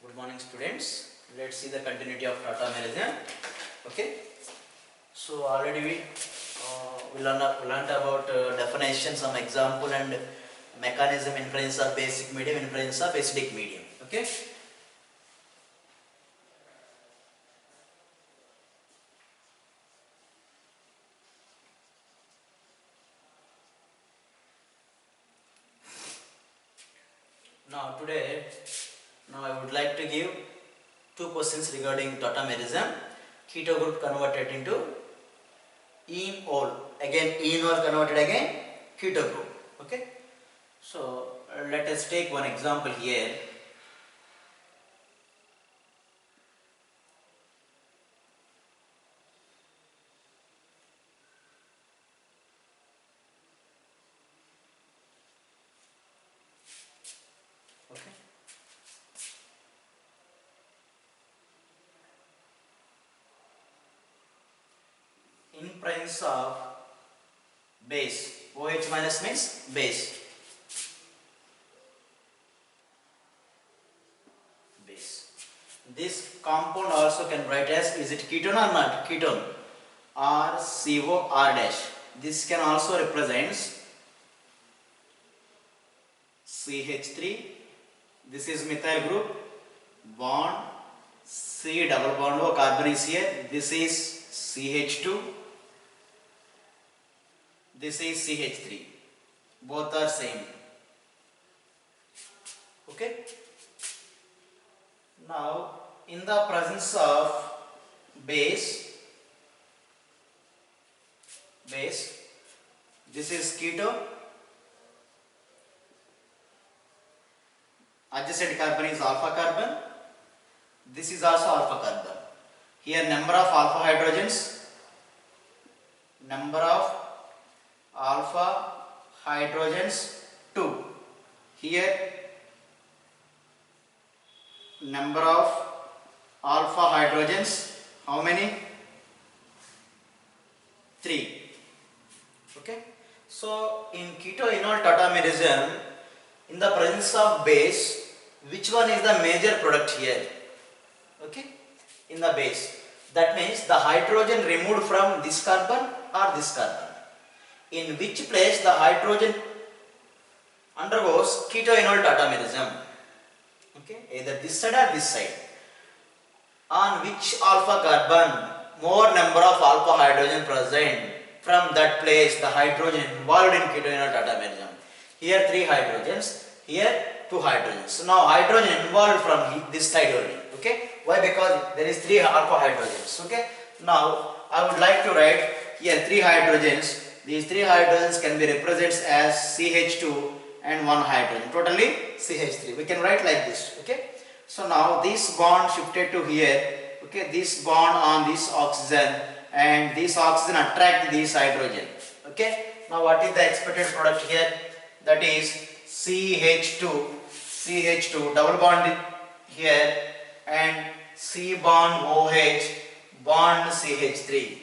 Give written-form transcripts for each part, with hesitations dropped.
Good morning, students. Let's see the continuity of tautomerism. Okay. So already we learned about definition, some example, and mechanism in presence of basic medium, in presence of acidic medium. Okay. Now I would like to give two questions regarding tautomerism. Keto group converted into enol. Again enol converted again keto group. Okay. So let us take one example here. Okay. In presence of base, OH minus means base. This compound also can write as, is it ketone or not? Ketone or COR dash. This can also represent CH3. This is methyl group. Bond C double bond O, carbon is here. This is CH2. This is CH3. Both are same. Okay. Now in the presence of base, this is keto. Adjacent carbon is alpha carbon. This is also alpha carbon. Here number of alpha hydrogens, number of alpha hydrogens 2. Here number of alpha hydrogens, how many? 3. Okay. So in keto-enol tautomerism, in the presence of base, which one is the major product here? Okay. In the base, that means the hydrogen removed from this carbon or this carbon. In which place the hydrogen undergoes keto-enol tautomerism? Okay, either this side or this side. On which alpha carbon more number of alpha hydrogen present, from that place the hydrogen involved in keto-enol tautomerism. Here 3 hydrogens, here 2 hydrogens. So now hydrogen involved from this side only. Okay, why? Because there is 3 alpha hydrogens. Okay, now I would like to write here 3 hydrogens. These 3 hydrogens can be represented as CH2 and 1 hydrogen, totally CH3. We can write like this. Okay, so now this bond shifted to here. Okay, this bond on this oxygen, and this oxygen attract this hydrogen. Okay, now what is the expected product here? That is CH2 double bond here, and C bond OH bond CH3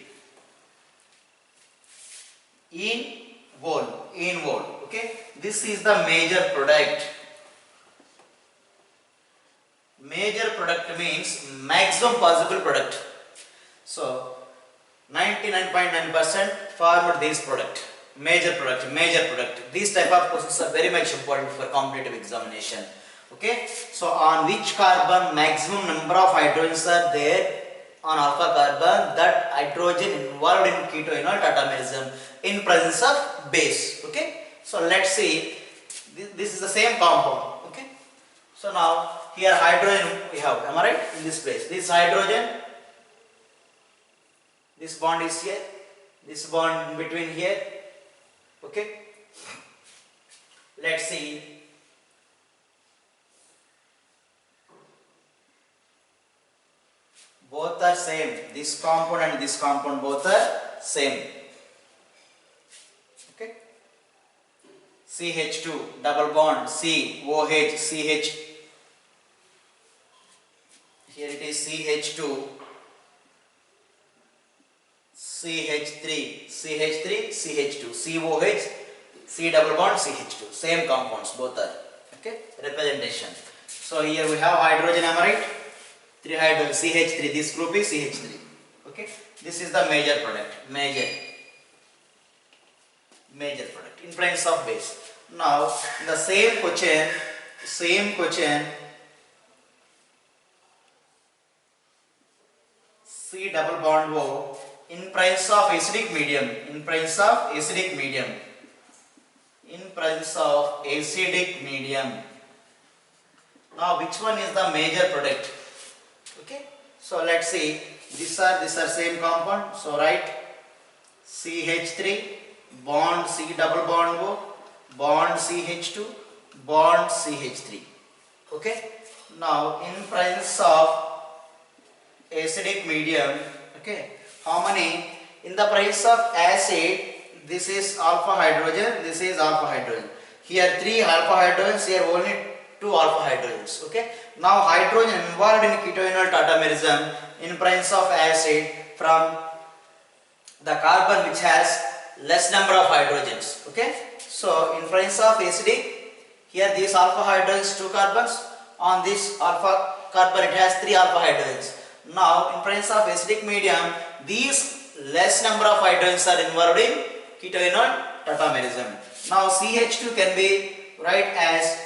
in whole. Okay, this is the major product. Major product means maximum possible product. So 99.9% formed this product. Major product. These type of questions are very much important for competitive examination. Okay, so on which carbon maximum number of hydrogens are there? On alpha carbon, that hydrogen involved in keto-enol tautomerism in presence of base. Okay, so let's see, this is the same compound. Okay, so now here hydrogen we have, am I right? In this place, this hydrogen, this bond is here, this bond in between here. Okay, let's see. Both are same. This compound and this compound both are same. Okay. CH2 double bond C OH CH. Here it is CH2 CH3 CH2 COH C double bond CH2. Same compounds both are. Okay. Representation. So here we have hydrogen, am I right? 3 hydrogen, CH3. This group is CH3. Okay. This is the major product. Major product in presence of base. Now in the same question, C double bond O in presence of acidic medium. In presence of acidic medium. Now which one is the major product? Okay. So let's see. These are same compound. So write CH3 bond C double bond O bond CH2 bond CH3. Okay. Now in presence of acidic medium, okay, how many? In the presence of acid, this is alpha hydrogen, this is alpha hydrogen. Here 3 alpha hydrogens, here only 2 alpha hydrogens. Okay. Now hydrogen involved in ketoenol tautomerism in presence of acid from the carbon which has less number of hydrogens. Okay. So in presence of acidic, here these alpha hydrogens 2 carbons, on this alpha carbon it has 3 alpha hydrogens. Now in presence of acidic medium, these less number of hydrogens are involved in ketoenol tautomerism. Now CH2 can be write as,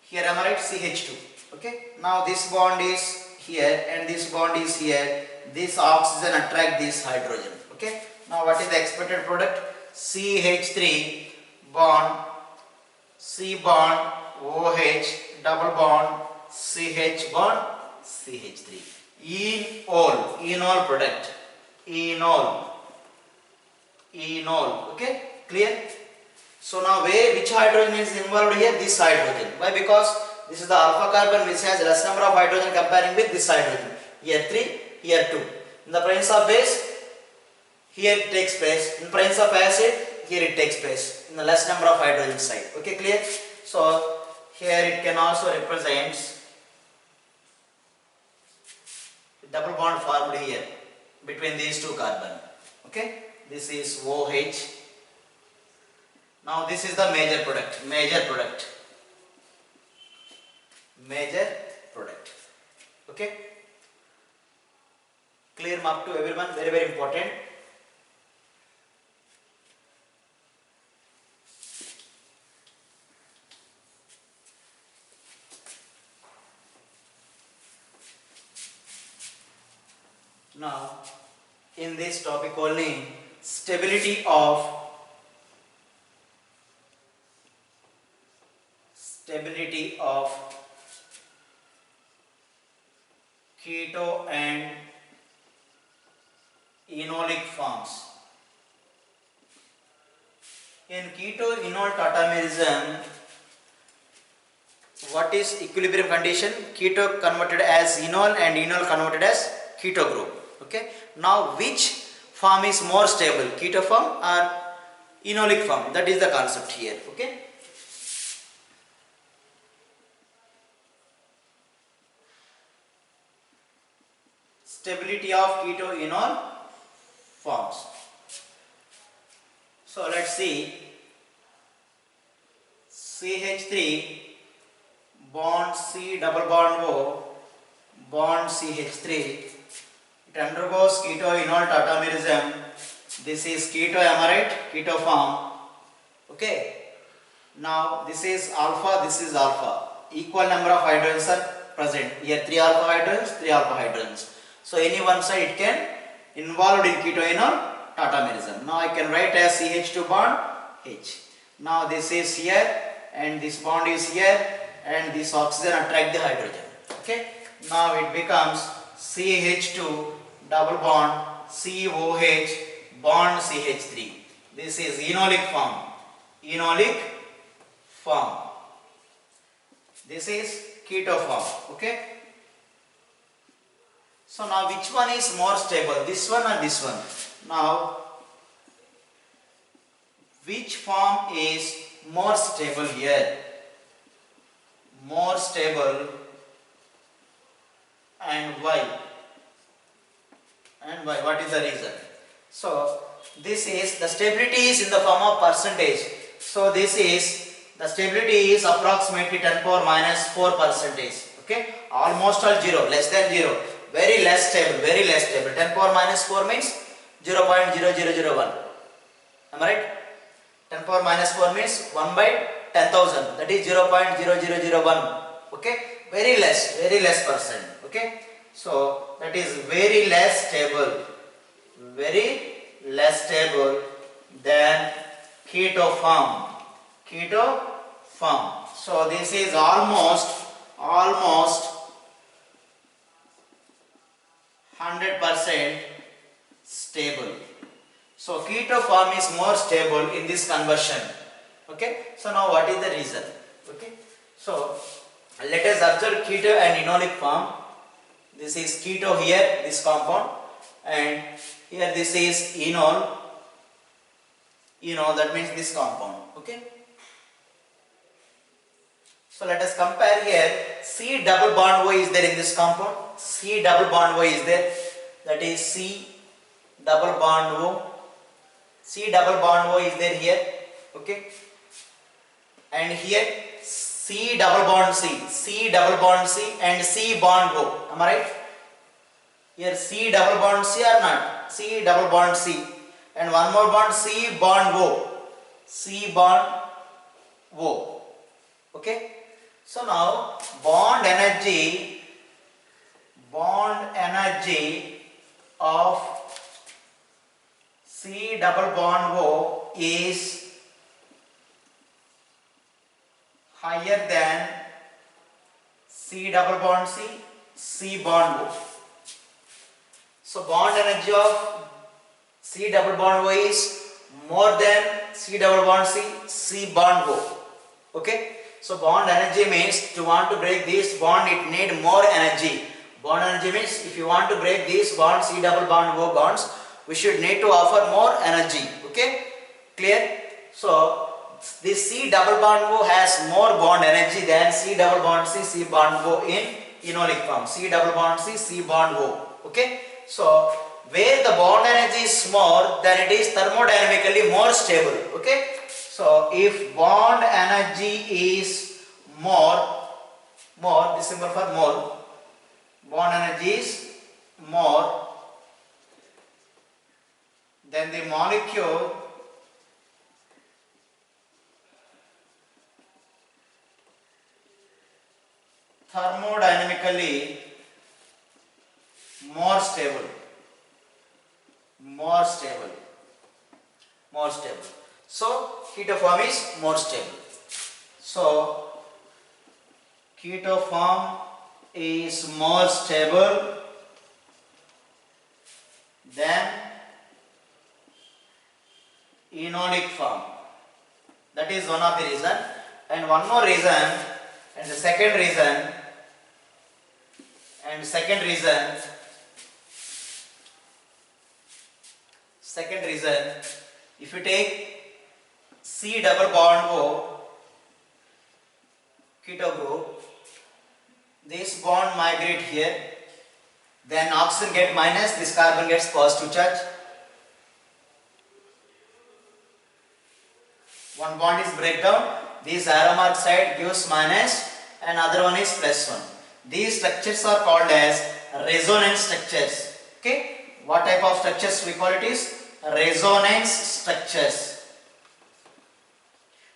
here am I right, CH2. Okay. Now this bond is here and this bond is here. This oxygen attract this hydrogen. Okay. Now what is the expected product? CH3 bond C bond OH double bond CH bond CH3. Enol product. Enol. Okay. Clear? So now which hydrogen is involved here? This hydrogen. Why? Because this is the alpha carbon which has less number of hydrogen comparing with this hydrogen. Here 3, here 2. In the presence of base, here it takes place. In presence of acid, here it takes place. In the less number of hydrogen side. Okay, clear? So here it can also represent double bond formed here between these 2 carbon. Okay, this is OH. Now this is the major product. Okay, clear up to everyone? Very, very important. Now in this topic only, stability of keto and enolic forms. In keto-enol tautomerism, what is equilibrium condition? Keto converted as enol and enol converted as keto group. Okay. Now which form is more stable, keto form or enolic form? That is the concept here. Okay. Stability of keto-enol forms. So let's see. CH3 bond C double bond O bond CH3. It undergoes keto-enol tautomerism. This is keto, am I right? Keto form. Okay. Now this is alpha, this is alpha. Equal number of hydrogens are present. Here 3 alpha hydrogens, 3 alpha hydrogens. So any one side it can involved in keto-enol tautomerism. Now I can write as CH2 bond H. Now this is here and this bond is here and this oxygen attract the hydrogen. Okay. Now it becomes CH2 double bond COH bond CH3. This is enolic form. This is keto form. Okay. So now which one is more stable? This one or this one? Now which form is more stable here? More stable, and why? And why? What is the reason? So this is, the stability is in the form of percentage. So this is The stability is approximately 10 power minus 4 percentage. Okay, almost all 0, less than 0, very less stable, very less stable. 10 power minus 4 means 0.0001. Am I right? 10 power minus 4 means 1 by 10,000, that is 0.0001. Okay, very less percent. Okay, so that is very less stable, very less stable than ketoform. So this is almost 100% stable. So ketoform is more stable in this conversion. Okay, so now what is the reason? Okay, so let us observe keto and enolic form. This is keto here, this compound, and here this is enol, that means this compound. Okay, so let us compare here. C double bond O is there in this compound. C double bond O is there, that is C double bond O. C double bond O is there here. Okay, and here C double bond C and C bond O. Am I right? Here C double bond C or not? C double bond C, and one more bond C bond O. Okay, so now bond energy of C double bond O is higher than C double bond C bond O. So bond energy of C double bond O is more than C double bond C bond O. Okay, so bond energy means to want to break this bond, it need more energy. Bond energy means if you want to break these bonds, C double bond O bonds, we should need to offer more energy. Okay, clear? So this C double bond O has more bond energy than C double bond C bond O in enolic form. C double bond C bond O. Okay, so where the bond energy is more, then it is thermodynamically more stable. Okay, so if bond energy is more, this symbol for more, bond energy is more, then the molecule thermodynamically more stable. So ketoform is more stable. So ketoform is more stable than enolic form. That is one of the reason, and one more reason, and the second reason, if you take C double bond O keto group, this bond migrate here, then oxygen get minus, this carbon gets positive charge. One bond is breakdown, this arrow mark side gives minus and other one is plus 1. These structures are called as resonance structures. Okay, what type of structures we call it is resonance structures.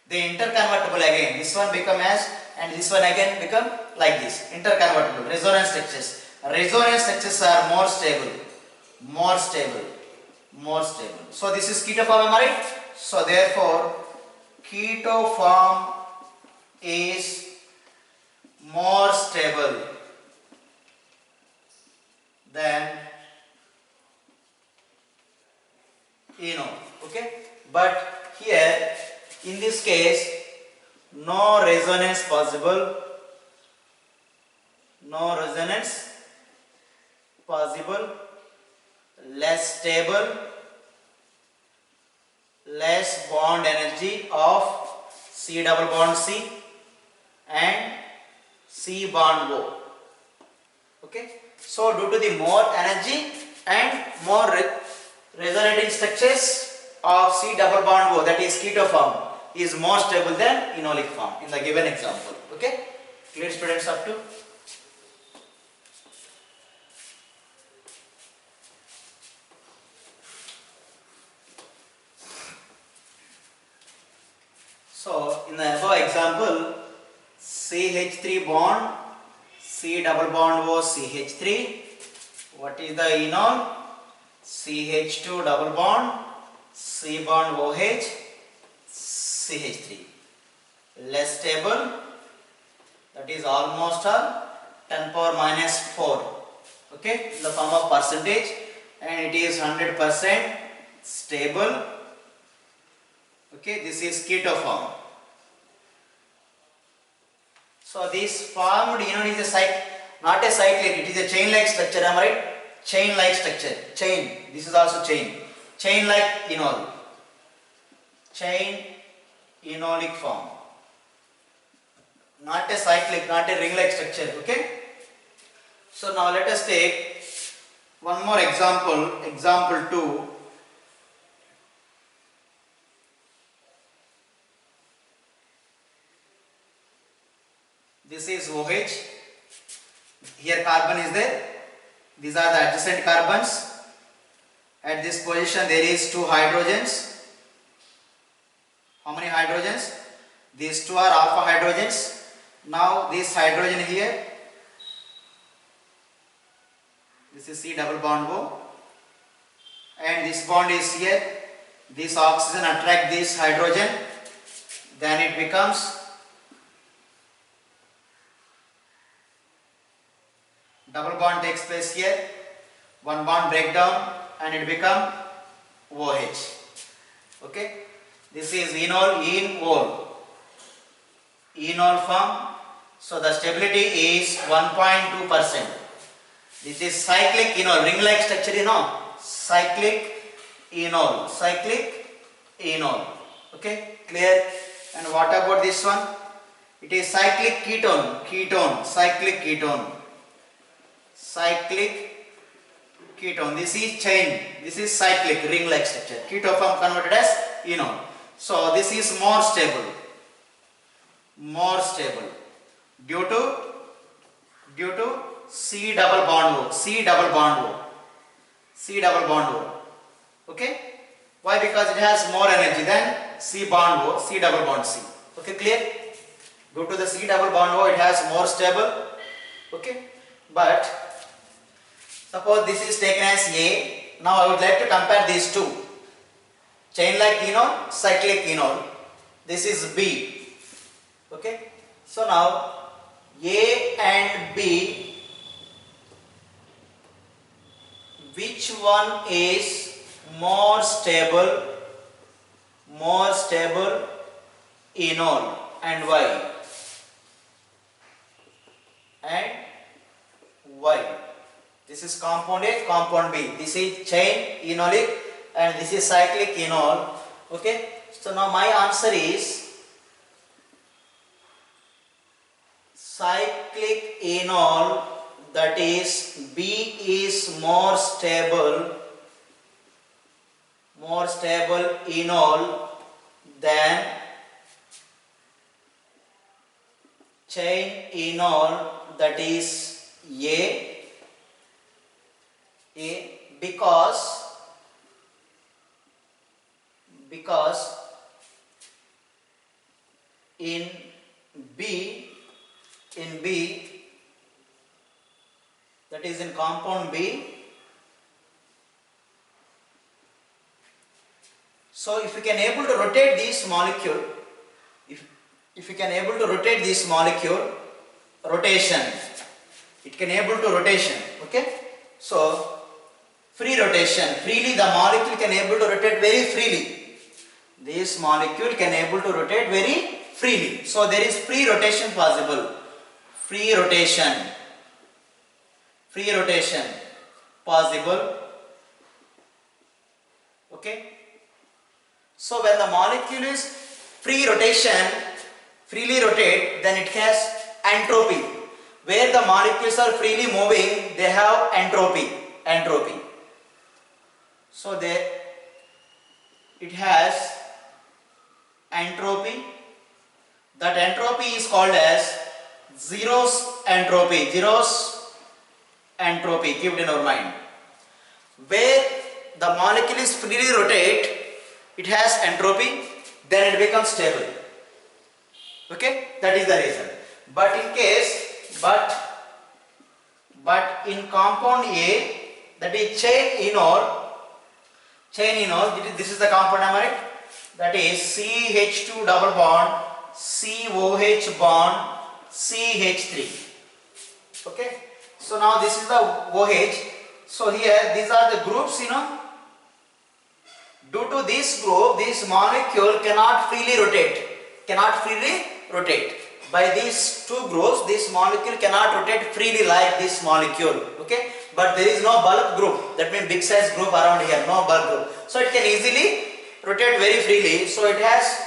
They interconvertible again, this one become as and this one again become like this, interconvertible resonance structures. Resonance structures are more stable. So this is ketoform, am I right? So therefore ketoform is more stable than enol. Okay, but here in this case no resonance possible, less stable, less bond energy of C double bond C and C bond O. Okay, so due to the more energy and more resonating structures of C double bond O, that is ketoform, is more stable than enolic form in the given example. Okay, clear students up to? So in the above example, CH3 bond, C double bond O CH3. What is the enol? CH2 double bond, C bond OH, CH3. Less stable, that is almost 10 power minus 4. Okay, in the form of percentage, and it is 100% stable. Okay, this is keto form. So this formed enol is a not a cyclic, it is a chain-like structure. Am I right? Chain-like structure. Chain. This is also chain. Chain-like enol. Chain enolic form. Not a cyclic, not a ring-like structure. Okay. So now let us take one more example. Example 2. This is OH. Here carbon is there. These are the adjacent carbons. At this position there is 2 hydrogens. How many hydrogens? These 2 are alpha hydrogens. Now this hydrogen here, this is C double bond O, and this bond is here. This oxygen attract this hydrogen, then it becomes double bond takes place here, one bond breakdown and it become OH. Okay, this is enol form. So the stability is 1.2%. This is cyclic enol, ring-like structure, you know, cyclic enol. Okay, clear? And what about this one? It is cyclic ketone, cyclic ketone. This is chain, this is cyclic ring-like structure. Keto form converted as enol. So this is more stable due to C double bond O. Okay, why? Because it has more energy than C double bond C. Okay, clear? Due to the C double bond O, it has more stable. Okay, but suppose this is taken as A. Now I would like to compare these two. Chain like enol, cyclic enol. This is B. Okay, so now A and B, which one is more stable enol, and why? This is compound A, compound B. This is chain enolic and this is cyclic enol. Okay, so now my answer is cyclic enol, that is B is more stable enol than chain enol, that is A, because in B, that is in compound B. So if you can able to rotate this molecule, if you can able to rotate this molecule, rotation, it can able to rotation. Okay, so free rotation, freely the molecule can able to rotate very freely. This molecule can able to rotate very freely. So there is free rotation possible. Free rotation possible. Okay. So when the molecule is freely rotate, then it has entropy. Where the molecules are freely moving, they have entropy. So it has entropy. That entropy is called as zeros entropy. Zeros entropy, keep it in our mind. Where the molecule is freely rotate, it has entropy, then it becomes stable. Okay, that is the reason. But in case, but in compound A, that is chain enol, this is the compound number, right? That is CH2 double bond, COH bond, CH3. Okay, so now this is the OH. So here these are the groups, Due to this group, this molecule cannot freely rotate. By these two groups, this molecule cannot rotate freely like this molecule. Okay, but there is no bulk group. That means big size group around here, no bulk group. So it can easily rotate very freely. So it has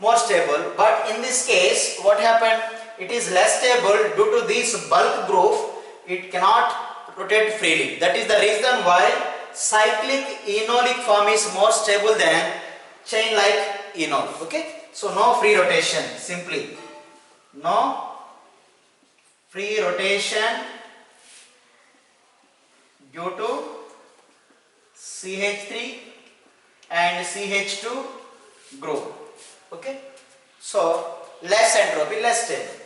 more stable. But in this case, what happened? It is less stable due to this bulk group. It cannot rotate freely. That is the reason why cyclic enolic form is more stable than chain like enol. Okay, so no free rotation, simply no free rotation due to CH3 and CH2 group. Okay, so less entropy, less stable.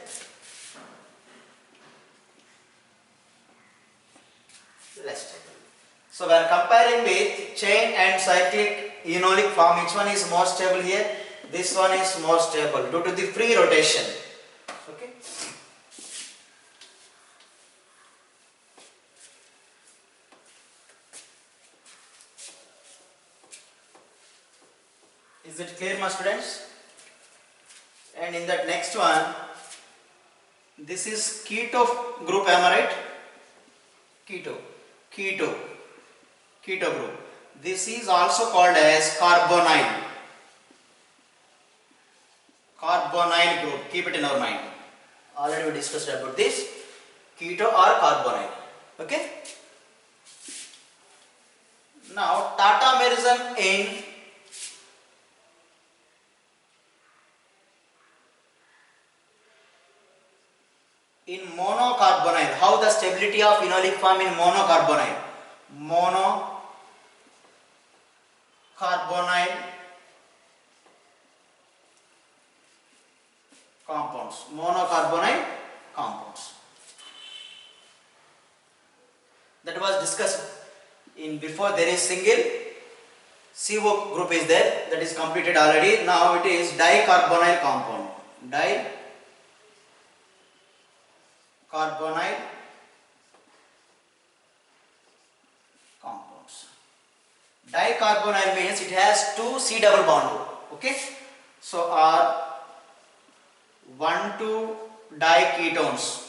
So we are comparing with chain and cyclic enolic form. Which one is more stable here? This one is more stable due to the free rotation. Okay. Is it clear, my students? And in that next one, this is keto group, am I right? Keto group. This is also called as carbonyl group. Keep it in our mind. Already we discussed about this. Keto or carbonyl. Okay. Now tautomerism in monocarbonyl. How the stability of enolic form in monocarbonyl? Monocarbonyl compounds. That was discussed in before. There is single CO group is there, that is completed already. Now it is dicarbonyl compound. Dicarbonyl compounds. Dicarbonyl means it has two C double bond. Okay, so are 1,2 diketones.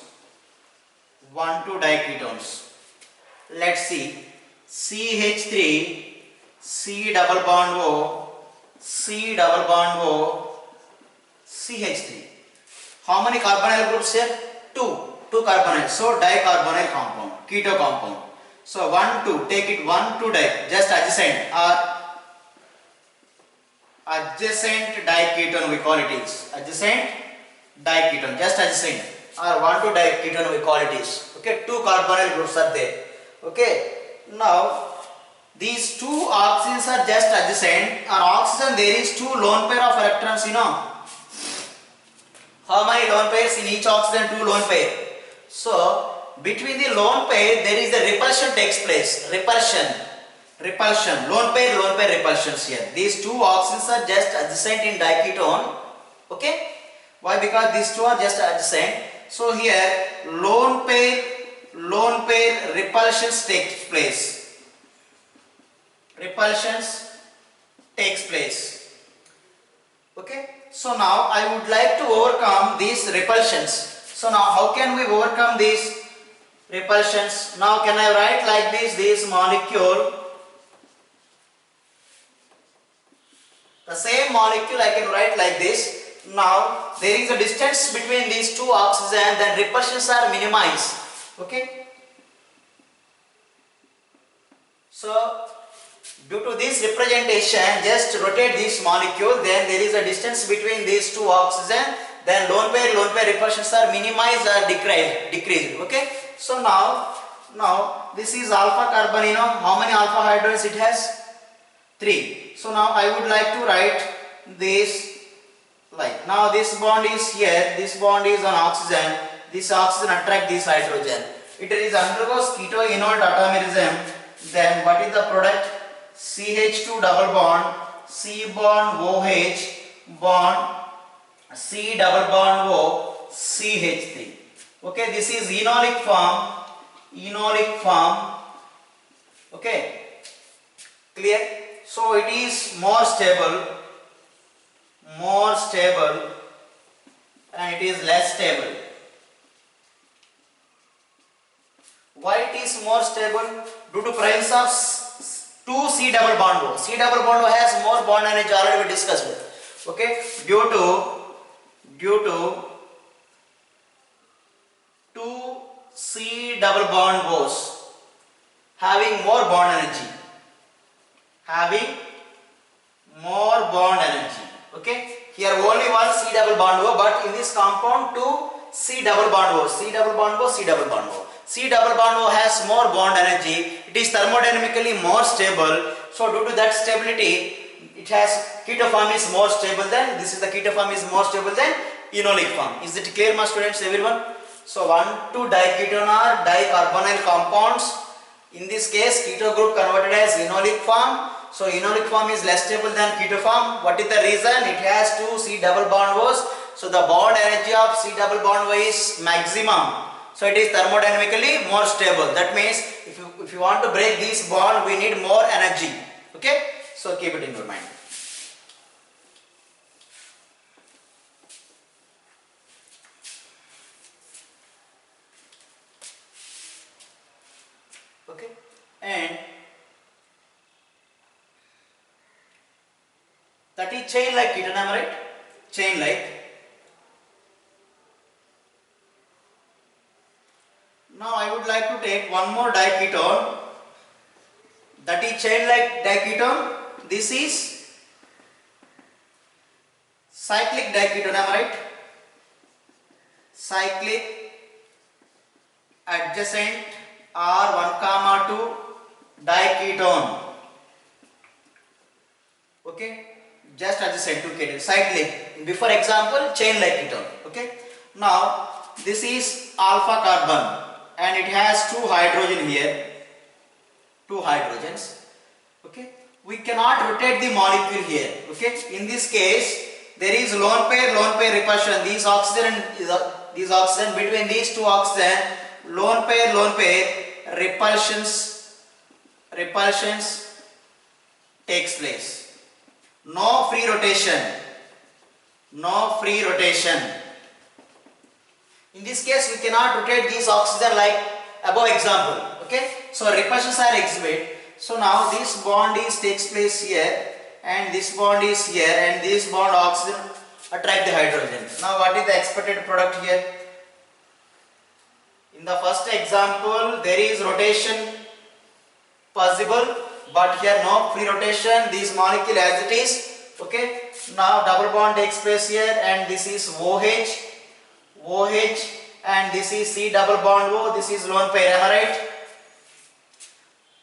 Let's see. CH3, C double bond O, CH3. How many carbonyl groups here? Two carbonyl. So dicarbonyl compound, keto compound. So 1, 2, take it 1, 2 di, just adjacent or adjacent diketon we call it is. Adjacent diketon, just adjacent or 1, 2 diketon we call it is. Okay, two carbonyl groups are there. Okay, now these two oxygens are just adjacent. On oxygen there is two lone pair of electrons, How many lone pairs in each oxygen? Two lone pair. So between the lone pair there is a repulsion takes place. Repulsion. Lone pair repulsions here. These two oxygens are just adjacent in diketon. Okay. Why? Because these two are just adjacent. So here lone pair repulsions takes place. Okay. So now I would like to overcome these repulsions. So now how can we overcome these repulsions? Now can I write like this molecule, the same molecule I can write like this. Now there is a distance between these two oxygen, then repulsions are minimized. Okay. So Due to this representation, just rotate this molecule, then there is a distance between these two oxygen, then lone pair repulsions are minimized or decreased. Okay, so now this is alpha carbon. You know how many alpha hydrogens it has? 3. So now I would like to write this like, now this bond is here, this bond is on oxygen, this oxygen attract this hydrogen, it is undergoes keto-enol tautomerism. Then what is the product? CH2 double bond, C bond OH bond, C double bond O, CH3. Okay, this is enolic form. Okay, clear? So it is more stable, and it is less stable. Why it is more stable? Due to presence of 2 C double bond O. C double bond O has more bond energy, already we discussed it. Okay, due to 2 C double bond O's having more bond energy. Okay, here only one C double bond O, but in this compound 2 C double bond O. C double bond O has more bond energy. It is thermodynamically more stable. So due to that stability, it has keto form is more stable than, this is the keto form is more stable than enolic form. Is it clear, my students, everyone? So 1,2 diketone or dicarbonyl compounds. In this case, keto group converted as enolic form. So enolic form is less stable than keto form. What is the reason? It has 2 C double bond O's. So the bond energy of C double bond O is maximum. So it is thermodynamically more stable. That means if you want to break this bond, we need more energy. Okay, so keep it in your mind. Okay, and that is chain like ketone, am I right? Chain like. Now I would like to take one more diketone, that is chain like diketone. This is cyclic diketone, am I right? Cyclic adjacent R1,2 diketone. Okay, just adjacent to ketone, cyclic. Before example, chain like ketone. Okay, now this is alpha carbon and it has 2 hydrogen here, 2 hydrogens. Okay, we cannot rotate the molecule here. Okay, in this case there is lone pair repulsion. These oxygen between these 2 oxygen, lone pair repulsions takes place. No free rotation. In this case, we cannot rotate these oxygen like above example. Okay, so repulsions are exhibit. So now this bond takes place here, and this bond is here, and this bond oxygen attract the hydrogen. Now what is the expected product here? In the first example, there is rotation possible, but here no free rotation. This molecule as it is. Okay, now double bond takes place here, and this is OH, and this is C double bond O. This is lone pair. Am I right?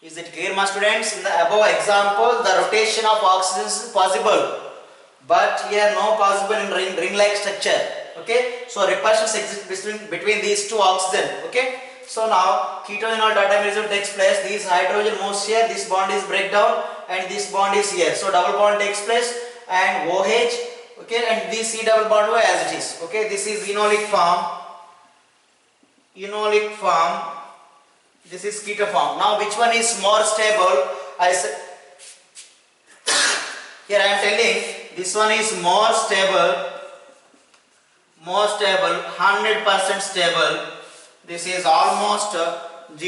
Is it clear, my students? In the above example, the rotation of oxygen is possible, but here no possible in ring-like structure. Okay, so repulsions exist between these 2 oxygen. Okay, so now keto-enol tautomerism takes place. This hydrogen moves here, this bond is break down, and this bond is here. So double bond takes place, and OH. Okay, and this C double bond O as it is. Okay, this is enolic form. This is keto form. Now which one is more stable? I said here I am telling this one is more stable, 100% stable. This is almost 0%.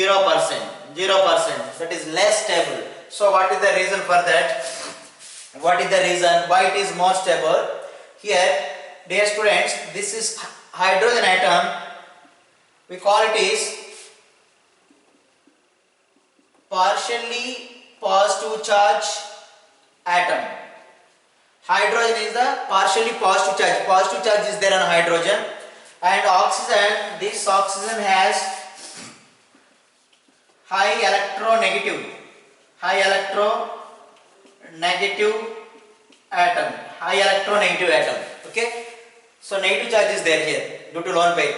That is less stable. So what is the reason for that? What is the reason why it is more stable? Here, dear students, this is hydrogen atom. We call it is partially positive charge atom. Hydrogen is the partially positive charge. Positive charge is there on hydrogen, and oxygen. This oxygen has high electronegative atom. High electronegative atom. Okay. So negative charge is there here due to lone pair.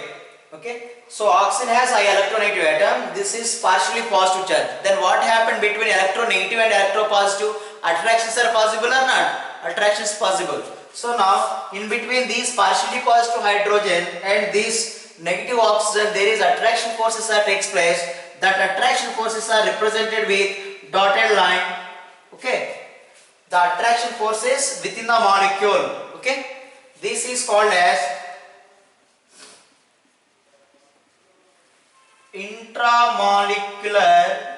Okay. So oxygen has high electronegative atom. This is partially positive charge. Then what happened between electronegative and electropositive? Attractions are possible or not? Attractions possible. So now in between these partially positive hydrogen and this negative oxygen, there is attraction forces that takes place. That attraction forces are represented with dotted line. Okay. The attraction forces within the molecule. Okay. This is called as intramolecular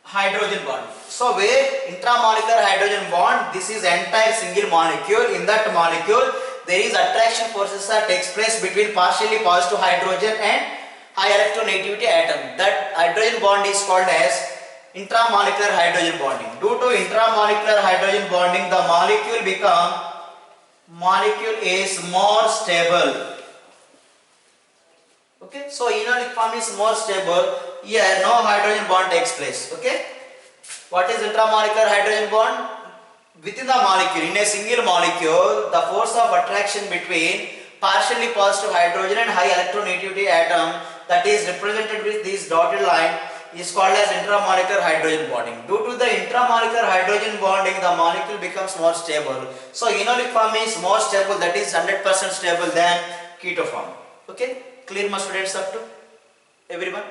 hydrogen bond. So where intramolecular hydrogen bond, this is entire single molecule. In that molecule there is attraction forces that takes place between partially positive hydrogen and high electronegativity atom. That hydrogen bond is called as intramolecular hydrogen bonding. Due to intramolecular hydrogen bonding, the molecule is more stable. Okay, so enolic form is more stable. Here no hydrogen bond takes place. Okay, what is intramolecular hydrogen bond? Within the molecule, in a single molecule, the force of attraction between partially positive hydrogen and high electronegativity atom, that is represented with this dotted line, is called as intramolecular hydrogen bonding. Due to the intramolecular hydrogen bonding, the molecule becomes more stable. So enolic form is more stable, that is 100% stable than keto form. Okay, clear my students up to everyone?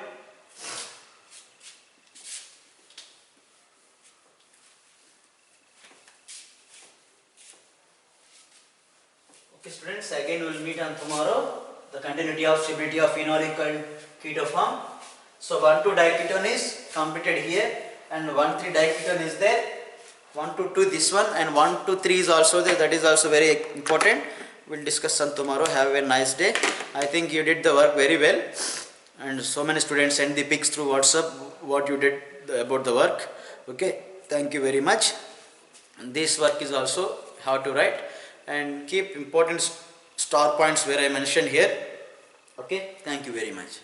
Okay students, again we will meet on tomorrow. The continuity of stability of enolic and keto form. So 1,2 diketone is completed here, and 1,3 diketone is there. 1,2 this one, and 1,3 is also there. That is also very important. We'll discuss on tomorrow. Have a nice day. I think you did the work very well, and so many students send the pics through WhatsApp what you did about the work. Okay, thank you very much. And this work is also how to write, and keep important star points where I mentioned here. Okay, thank you very much.